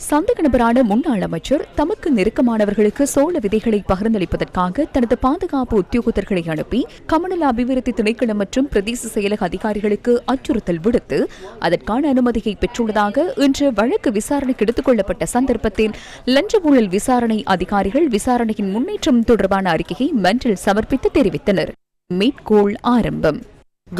சந்தேக நபரான முன்னாள் அமைச்சர் தமக்கு நெருக்கமானவர்களுக்கு சோள விதைகளை பகிர்ந்தளிப்பதற்காக தனது பாதுகாப்பு உத்தியோகத்தர்களை அனுப்பி கமநல அபிவிருத்தி திணைக்களம் மற்றும் பிரதேச செயலக அதிகாரிகளுக்கு அச்சுறுத்தல் விடுத்து அதற்கான அனுமதியை பெற்றுள்ளதாக இன்று வழக்கு விசாரணைக்கு எடுத்துக் கொள்ளப்பட்ட சந்தர்ப்பத்தில் லஞ்ச ஊழல் விசாரணை அதிகாரிகள் விசாரணையின் முன்னேற்றம் தொடர்பான அறிக்கையை மன்றில் சமர்ப்பித்து தெரிவித்தனர். மேற்கோள் ஆரம்பம்.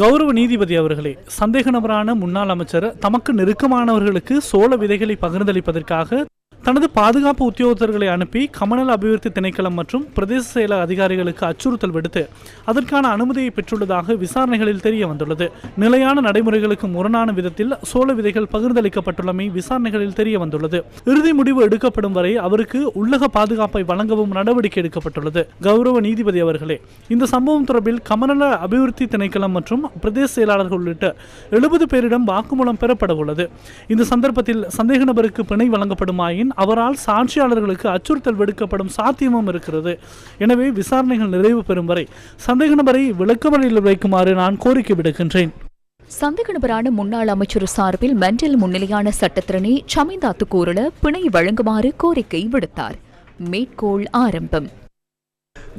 கௌரவ நீதிபதி அவர்களே, சந்தேக நபரான முன்னாள் அமைச்சர் தமக்கு நெருக்கமானவர்களுக்கு சோள விதைகளை பகிர்ந்தளிப்பதற்காக தனது பாதுகாப்பு உத்தியோகத்தர்களை அனுப்பி கமநல அபிவிருத்தி திணைக்களம் மற்றும் பிரதேச செயலக அதிகாரிகளுக்கு அச்சுறுத்தல் விடுத்து அதற்கான அனுமதியை பெற்றுள்ளதாக விசாரணைகளில் தெரிய வந்துள்ளது. நிலையான நடைமுறைகளுக்கு முரணான விதத்தில் சோள விதைகள் பகிர்ந்தளிக்கப்பட்டுள்ளமை விசாரணைகளில் தெரிய வந்துள்ளது. இறுதி முடிவு எடுக்கப்படும் வரை அவருக்கு உள்ளக பாதுகாப்பை வழங்கவும் நடவடிக்கை எடுக்கப்பட்டுள்ளது. கௌரவ நீதிபதி அவர்களே, இந்த சம்பவம் தொடர்பில் கமநல அபிவிருத்தி திணைக்களம் மற்றும் பிரதேச செயலாளர்கள் உள்ளிட்ட 70 பேரிடம் வாக்குமூலம் பெறப்பட உள்ளது. இந்த சந்தர்ப்பத்தில் சந்தேக நபருக்கு பிணை வழங்கப்படுமாயின் அவரால் சாட்சியாளர்களுக்கு அச்சுறுத்தல் விடுக்கப்படும் சாத்தியமும் இருக்கிறது. எனவே விசாரணைகள் நிறைவு பெறும் வரை சந்தேக நபரை விளக்கமறியலில் வைக்குமாறு நான் கோரிக்கை விடுக்கின்றேன். சந்தேக நபரான முன்னாள் அமைச்சர் சார்பில் மன்றில் முன்னிலையான சட்டத்திறனி சமிந்தாத்து கூறல பிணை வழங்குமாறு கோரிக்கை விடுத்தார். மேற்கோள் ஆரம்பம்.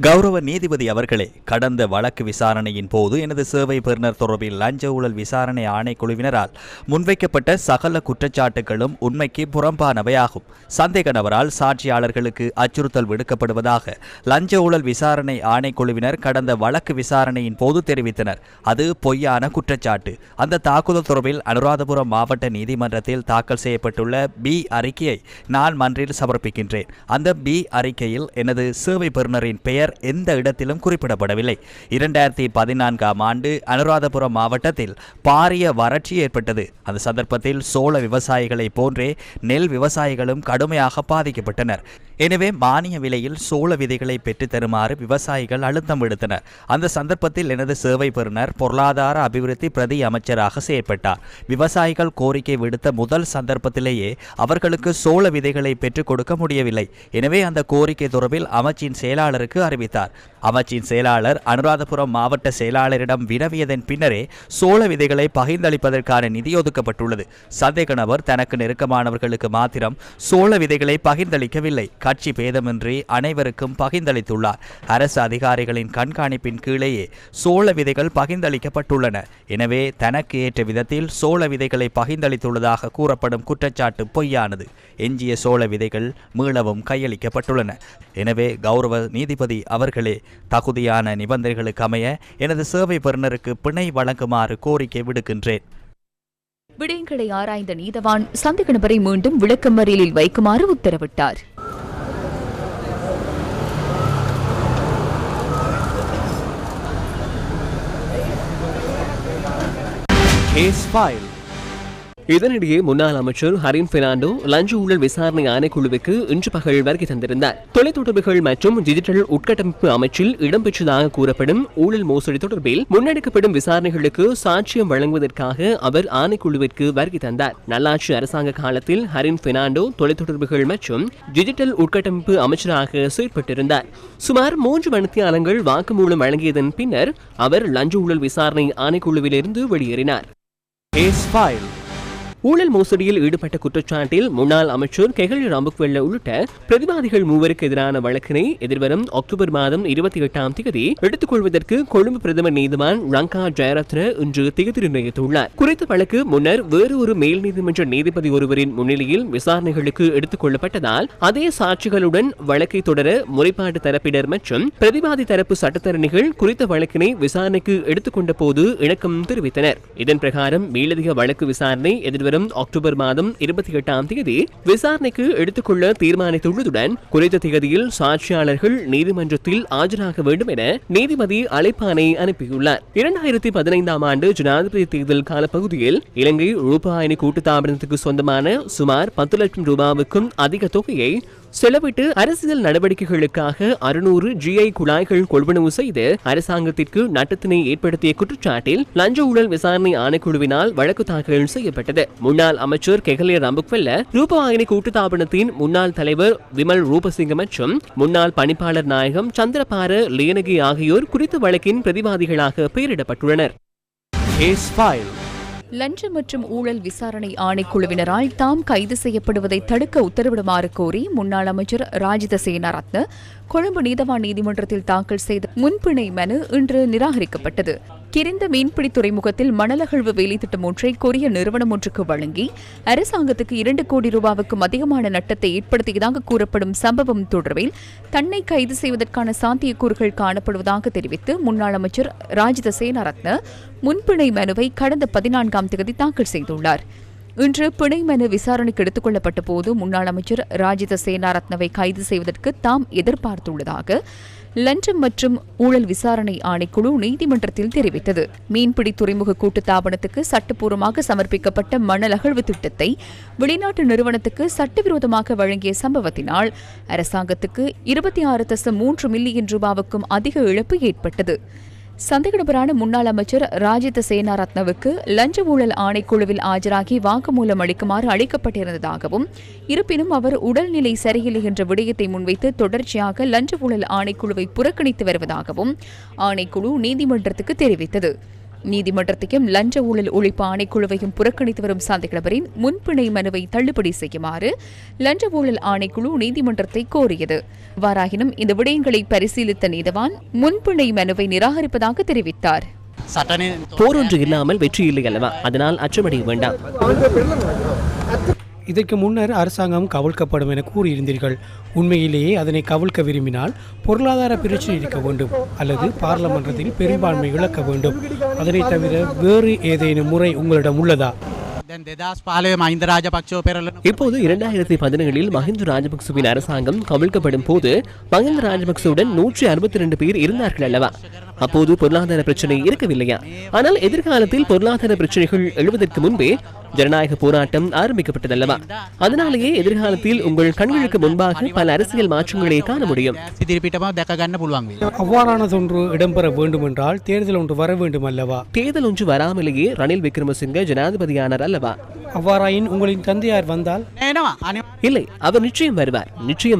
கௌரவ நீதிபதி அவர்களே, கடந்த வழக்கு விசாரணையின் போது எனது சேவை பெறுநர் தொடர்பில் லஞ்ச ஊழல் விசாரணை ஆணைக்குழுவினரால் முன்வைக்கப்பட்ட சகல குற்றச்சாட்டுகளும் உண்மைக்கு புறம்பானவையாகும். சந்தேக நபரால் சாட்சியாளர்களுக்கு அச்சுறுத்தல் விடுக்கப்படுவதாக லஞ்ச ஊழல் விசாரணை ஆணைக்குழுவினர் கடந்த வழக்கு விசாரணையின் போது தெரிவித்தனர். அது பொய்யான குற்றச்சாட்டு. அந்த தாக்குதல் தொடர்பில் அனுராதபுரம் மாவட்ட நீதிமன்றத்தில் தாக்கல் செய்யப்பட்டுள்ள பி அறிக்கையை நான் மன்றில் சமர்ப்பிக்கின்றேன். அந்த பி அறிக்கையில் எனது சேவை பெறுநரின் பெயர் எந்த இடத்திலும் குறிப்பிடப்படவில்லை. 2014ஆம் ஆண்டு அனுராதபுரம் மாவட்டத்தில் பாரிய வறட்சி ஏற்பட்டது. அந்த சந்தர்ப்பத்தில் சோள விவசாயிகளை போன்றே நெல் விவசாயிகளும் கடுமையாக பாதிக்கப்பட்டனர். எனவே மானிய விலையில் சோள விதைகளை பெற்று தருமாறு விவசாயிகள் அழுத்தம் விடுத்தனர். அந்த சந்தர்ப்பத்தில் எனது சேவை பெறுநர் பொருளாதார அபிவிருத்தி பிரதி அமைச்சராக செயற்பட்டார். விவசாயிகள் கோரிக்கை விடுத்த முதல் சந்தர்ப்பத்திலேயே அவர்களுக்கு சோள விதைகளை பெற்றுக் கொடுக்க முடியவில்லை. எனவே அந்த கோரிக்கை தொடர்பில் அமைச்சின் செயலாளருக்கு அறிவித்தார். அமைச்சின் செயலாளர் அனுராதபுரம் மாவட்ட செயலாளரிடம் வினவியதன் பின்னரே சோள விதைகளை பகிர்ந்தளிப்பதற்கான நிதி ஒதுக்கப்பட்டுள்ளது. சந்தேக நபர் தனக்கு நெருக்கமானவர்களுக்கு மாத்திரம் சோள விதைகளை பகிர்ந்தளிக்கவில்லை. கட்சி பேதமின்றி அனைவருக்கும் பகிர்ந்தளித்துள்ளார். அரசு அதிகாரிகளின் கண்காணிப்பின் கீழேயே சோள விதைகள் பகிர்ந்தளிக்கப்பட்டுள்ளன. எனவே தனக்கு ஏற்ற விதத்தில் சோள விதைகளை பகிர்ந்தளித்துள்ளதாக கூறப்படும் குற்றச்சாட்டு பொய்யானது. எஞ்சிய சோள விதைகள் மீளவும் கையளிக்கப்பட்டுள்ளன. எனவே கௌரவ நீதிபதி அவர்களே, தகுதியான நிபந்தனைகளுக்கு அமைய எனது சேவை பெறுநருக்கு பிணை வழங்குமாறு கோரிக்கை விடுக்கின்றேன். விடயங்களை ஆராய்ந்த நீதவான் சந்தேக நபரை மீண்டும் விளக்கமறியலில் வைக்குமாறு உத்தரவிட்டார். இதனிடையே முன்னாள் அமைச்சர் ஹரின் பெர்னாண்டோ லஞ்ச ஊழல் விசாரணை ஆணைக்குழுவுக்கு இன்று பகல் வருகை தந்திருந்தார். தொலைத்தொடர்புகள் மற்றும் டிஜிட்டல் உட்கட்டமைப்பு அமைச்சில் இடம்பெற்றதாக கூறப்படும் ஊழல் மோசடி தொடர்பில் முன்னெடுக்கப்படும் விசாரணைகளுக்கு சாட்சியம் வழங்குவதற்காக அவர் ஆணைக்குழுவிற்கு வருகை தந்தார். நல்லாட்சி அரசாங்க காலத்தில் ஹரின் பெர்னாண்டோ தொலைத்தொடர்புகள் மற்றும் டிஜிட்டல் உட்கட்டமைப்பு அமைச்சராக செயற்பட்டிருந்தார். சுமார் 3 மணித்தியாலங்கள் வாக்குமூலம் வழங்கியதன் பின்னர் அவர் லஞ்ச ஊழல் விசாரணை ஆணைக்குழுவிலிருந்து வெளியேறினார். ஊழல் மோசடியில் ஈடுபட்ட குற்றச்சாட்டில் முன்னாள் அமைச்சர் கெஹலி ராம்புக்வெல்ல உள்ளிட்ட பிரதிவாதிகள் 3 எதிரான வழக்கினை எதிர்வரும் அக்டோபர் மாதம் 28ஆம் தேதி எடுத்துக் கொள்வதற்கு கொழும்பு பிரதமர் நீதிவான் ரங்கா ஜெயரத்ன இன்று தேதி நிர்ணயித்துள்ளார். குறித்த வழக்கு முன்னர் வேறு ஒரு மேல் நீதிமன்ற நீதிபதி ஒருவரின் முன்னிலையில் விசாரணைகளுக்கு எடுத்துக் கொள்ளப்பட்டதால் அதே சாட்சிகளுடன் வழக்கை தொடர முறைப்பாட்டு தரப்பினர் மற்றும் பிரதிவாதி தரப்பு சட்டத்தரணிகள் குறித்த வழக்கினை விசாரணைக்கு எடுத்துக்கொண்ட போது இணக்கம் தெரிவித்தனர். இதன் பிரகாரம் மேலதிக வழக்கு விசாரணை எதிர்வரும் அக்டோபர் மாதம் 28ஆம் தேதி விசாரணைக்கு எடுத்துக்கொள்ள தீர்மானித்துள்ளதுடன் குறித்த தேதியில் சாட்சியாளர்கள் நீதிமன்றத்தில் ஆஜராக வேண்டும் என நீதிபதி அழைப்பானை அனுப்பியுள்ளார். 2015ஆம் ஆண்டு ஜனாதிபதி தேர்தல் காலப்பகுதியில் இலங்கை ரூபாயணி கூட்டுத்தாபனத்துக்கு சொந்தமான சுமார் 10 லட்சம் ரூபாவுக்கும் அதிக தொகையை செலவிட்டு அரசியல் நடவடிக்கைகளுக்காக 600 GI குழாய்கள் கொள்வனவு செய்து அரசாங்கத்திற்கு நட்டத்தினை ஏற்படுத்திய குற்றச்சாட்டில் லஞ்ச ஊழல் விசாரணை ஆணைக்குழுவினால் வழக்கு தாக்கல் செய்யப்பட்டது. முன்னாள் அமைச்சர் கெஹலி ராம்புக்வெல்ல ரூபவாகினி கூட்டுத்தாபனத்தின் முன்னாள் தலைவர் விமல் ரூபசிங்க மற்றும் முன்னாள் பணிப்பாளர் நாயகம் சந்திரபார லியனகி ஆகியோர் குறித்த வழக்கின் பிரதிவாதிகளாக பெயரிடப்பட்டுள்ளனர். லஞ்சம் மற்றும் ஊழல் விசாரணை ஆணைக்குழுவினரால் தாம் கைது செய்யப்படுவதை தடுக்க உத்தரவிடுமாறு கோரி முன்னாள் அமைச்சர் ராஜித சேனாரத்ன கொழும்பு நீதவான் நீதிமன்றத்தில் தாக்கல் செய்த முன்பிணை மனு இன்று நிராகரிக்கப்பட்டது. கிரிந்த மீன்பிடி துறைமுகத்தில் மணலகழ்வு வேலை திட்டம் ஒன்றை கொரிய நிறுவனம் ஒன்றுக்கு வழங்கி அரசாங்கத்துக்கு 2 கோடி ரூபாவுக்கும் அதிகமான நட்டத்தை ஏற்படுத்தியதாக கூறப்படும் சம்பவம் தொடர்பில் தன்னை கைது செய்வதற்கான சாத்தியக்கூறுகள் காணப்படுவதாக தெரிவித்து முன்னாள் அமைச்சர் ராஜித சேனாரத்ன முன்பிணை மனுவை கடந்த 14ஆம் தேதி தாக்கல் செய்துள்ளார். இன்று பிணை மனு விசாரணைக்கு எடுத்துக் கொள்ளப்பட்ட போது முன்னாள் அமைச்சர் ராஜித சேனாரத்னவை கைது செய்வதற்கு தாம் எதிர்பார்த்துள்ளதாக லஞ்சம் மற்றும் ஊழல் விசாரணை ஆணைக்குழு நீதிமன்றத்தில் தெரிவித்தது. மீன்பிடி துறைமுக கூட்டுத்தாபனத்துக்கு சட்டப்பூர்வமாக சமர்ப்பிக்கப்பட்ட மணல் அகழ்வு திட்டத்தை வெளிநாட்டு நிறுவனத்துக்கு சட்டவிரோதமாக வழங்கிய சம்பவத்தினால் அரசாங்கத்துக்கு 26.3 மில்லியன் ரூபாவுக்கும் அதிக இழப்பு ஏற்பட்டது. சந்தேகநபரான முன்னாள் அமைச்சர் ராஜித சேனாரத்னவுக்கு லஞ்ச ஊழல் ஆணைக்குழுவில் ஆஜராகி வாக்குமூலம் அளிக்குமாறு அளிக்கப்பட்டிருந்ததாகவும், இருப்பினும் அவர் உடல்நிலை சரியில்லை என்ற விடயத்தை முன்வைத்து தொடர்ச்சியாக லஞ்ச ஊழல் ஆணைக்குழுவை புறக்கணித்து வருவதாகவும் ஆணைக்குழு நீதிமன்றத்துக்கு தெரிவித்தது. நீதிமன்றத்தையும் லஞ்ச ஊழல் ஒழிப்பு ஆணைக்குழுவையும் புறக்கணித்து வரும் சந்தேகநபரின் முன்பிணை மனுவை தள்ளுபடி செய்யுமாறு லஞ்ச ஊழல் ஆணைக்குழு நீதிமன்றத்தை கோரியது. வாராயினும் இந்த விடயங்களை பரிசீலித்த நீதவான் முன்பிணை மனுவை நிராகரிப்பதாக தெரிவித்தார். போர் ஒன்று இல்லாமல் வெற்றி இல்லை அல்லவா, அதனால் அச்சமடைய வேண்டாம். இதற்கு முன்னர் அரசாங்கம் கவிழ்க்கப்படும் என கூறியிருந்தீர்கள். உண்மையிலேயே அதனை கவிழ்க்க விரும்பினால் பொருளாதார பிரச்சனை இருக்க வேண்டும் அல்லது பார்லமென்றத்தில் பெரும்பான்மை இழக்க வேண்டும். அதனை தவிர வேறு ஏதேனும் முறை உங்களிடம் உள்ளதா? இப்போது 2017 மஹிந்த ராஜபக்சவின் அரசாங்கம் கவிழ்க்கப்படும் போது மஹிந்த ராஜபக்சவுடன் 162 பேர் இருந்தார்கள் அல்லவா? அப்போது பொருளாதார பிரச்சனை இருக்கவில்லையா? ஆனால் எதிர்காலத்தில் பொருளாதார பிரச்சனைகள் எழுவதற்கு முன்பே ஜனநாயக போராட்டம் ஆரம்பிக்கப்பட்டதல்லவா? அதனாலேயே எதிர்காலத்தில் உங்கள் கண்களுக்கு முன்பாக பல அரசியல் மாற்றங்களை காண முடியும். அவ்வாறானதொன்று இடம்பெற வேண்டும் என்றால் தேர்தல் ஒன்று வர வேண்டும் அல்லவா? தேர்தல் ஒன்று வராமலேயே ரணில் விக்ரமசிங்க ஜனாதிபதியானார் அல்லவா? அவ்வாறாயின் உங்களின் தந்தையார் வந்தால்? இல்லை, அவர் நிச்சயம்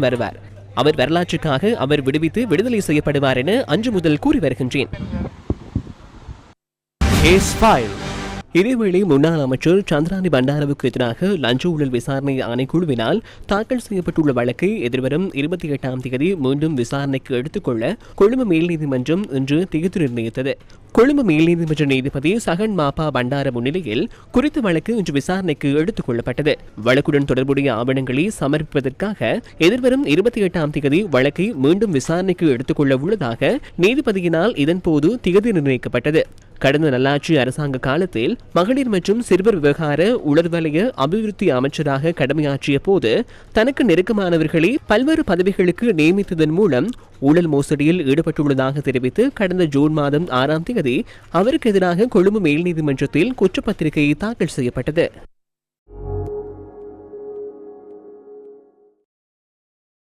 வருவார். அவர் வரலாற்றுக்காக அவர் விடுதலை செய்யப்படுவார் என அன்று முதல் கூறி வருகின்றேன். இதேவேளை முன்னாள் அமைச்சர் சந்திராணி பண்டாரவுக்கு எதிராக லஞ்ச ஊழல் விசாரணை ஆணைக்குழுவினால் தாக்கல் செய்யப்பட்டுள்ள வழக்கை எதிர்வரும் 28ஆம் தேதி மீண்டும் விசாரணைக்கு எடுத்துக்கொள்ள கொழும்பு மேல் நீதிமன்றம் இன்று தேதி நிர்ணயித்தது. கொழும்பு மேல் நீதிமன்ற நீதிபதி சகன் மாப்பா பண்டார முன்னிலையில் குறித்த வழக்கு இன்று விசாரணைக்கு எடுத்துக் கொள்ளப்பட்டது. வழக்குடன் தொடர்புடைய ஆவணங்களை சமர்ப்பிப்பதற்காக எதிர்வரும் 28ஆம் தேதி வழக்கை மீண்டும் விசாரணைக்கு எடுத்துக்கொள்ள உள்ளதாக நீதிபதியினால் இதன்போது தேதி நிர்ணயிக்கப்பட்டது. கடந்த நல்லாட்சி அரசாங்க காலத்தில் மகளிர் மற்றும் சிறுவர் விவகார உளர்வலய அபிவிருத்தி அமைச்சராக கடமையாற்றிய போது தனக்கு நெருக்கமானவர்களை பல்வேறு பதவிகளுக்கு நியமித்ததன் மூலம் ஊழல் மோசடியில் ஈடுபட்டுள்ளதாக தெரிவித்து கடந்த ஜூன் மாதம் 6ஆம் தேதி அவருக்கு எதிராக கொழும்பு மேல் நீதிமன்றத்தில் குற்றப்பத்திரிகை தாக்கல் செய்யப்பட்டது.